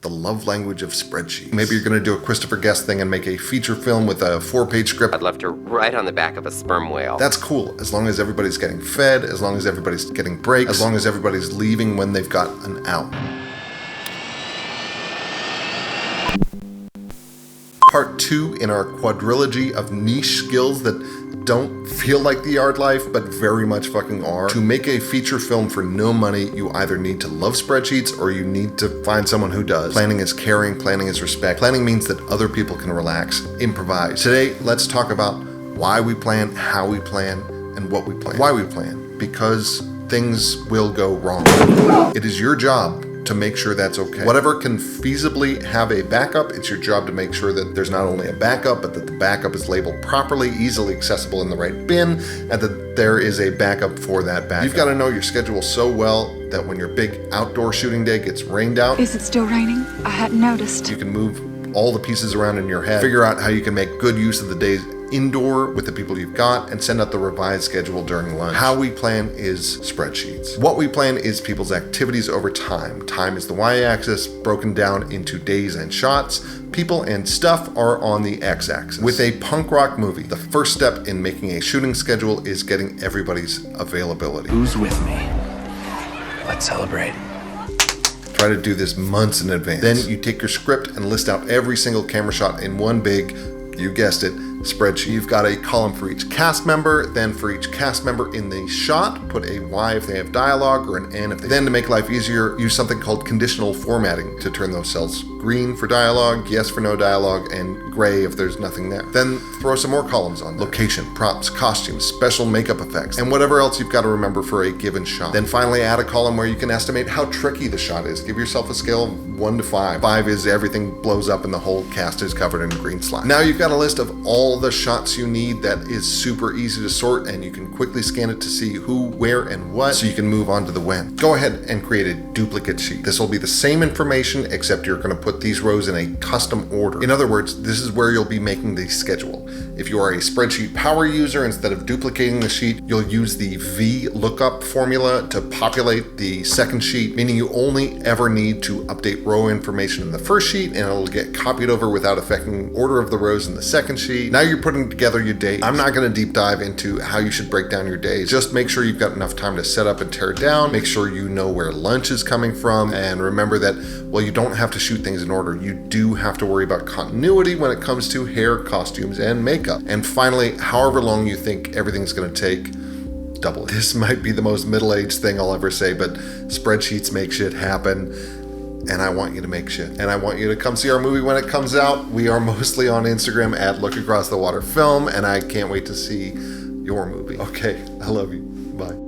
the love language of spreadsheets. Maybe you're gonna do a Christopher Guest thing and make a feature film with a 4-page script. I'd love to ride on the back of a sperm whale. That's cool, as long as everybody's getting fed, as long as everybody's getting breaks, as long as everybody's leaving when they've got an out. Part 2 in our quadrilogy of niche skills that don't feel like the art life, but very much fucking are. To make a feature film for no money, you either need to love spreadsheets or you need to find someone who does. Planning is caring, planning is respect. Planning means that other people can relax, improvise. Today, let's talk about why we plan, how we plan, and what we plan. Why we plan, because things will go wrong. It is your job to make sure that's okay. Whatever can feasibly have a backup, it's your job to make sure that there's not only a backup, but that the backup is labeled properly, easily accessible in the right bin, and that there is a backup for that backup. You've got to know your schedule so well that when your big outdoor shooting day gets rained out, is it still raining? I hadn't noticed. You can move all the pieces around in your head, figure out how you can make good use of the days indoor with the people you've got, and send out the revised schedule during lunch. How we plan is spreadsheets. What we plan is people's activities over time. Time is the y-axis, broken down into days and shots. People and stuff are on the x-axis. With a punk rock movie, the first step in making a shooting schedule is getting everybody's availability. Who's with me? Let's celebrate. Try to do this months in advance. Then you take your script and list out every single camera shot in one big, you guessed it, spreadsheet. You've got a column for each cast member, then for each cast member in the shot, put a Y if they have dialogue or an N if they... Then to make life easier, use something called conditional formatting to turn those cells green for dialogue, yes for no dialogue, and gray if there's nothing there. Then throw some more columns on there. Location, props, costumes, special makeup effects, and whatever else you've got to remember for a given shot. Then finally add a column where you can estimate how tricky the shot is. Give yourself a scale of 1 to 5. 5 is everything blows up and the whole cast is covered in green slime. Now you've got a list of all the shots you need that is super easy to sort, and you can quickly scan it to see who, where, and what, so you can move on to the when. Go ahead and create a duplicate sheet. This will be the same information, except you're going to put these rows in a custom order. In other words, this is where you'll be making the schedule. If you are a spreadsheet power user, instead of duplicating the sheet, you'll use the VLOOKUP formula to populate the second sheet, meaning you only ever need to update row information in the first sheet, and it'll get copied over without affecting order of the rows in the second sheet. Now you're putting together your day. I'm not going to deep dive into how you should break down your days. Just make sure you've got enough time to set up and tear down. Make sure you know where lunch is coming from, and remember that, well, you don't have to shoot things in order. You do have to worry about continuity when it comes to hair, costumes, and makeup. And finally, however long you think everything's going to take, double it. This might be the most middle-aged thing I'll ever say, but spreadsheets make shit happen. And I want you to make shit. And I want you to come see our movie when it comes out. We are mostly on Instagram at Look Across the Water Film, and I can't wait to see your movie. Okay, I love you. Bye.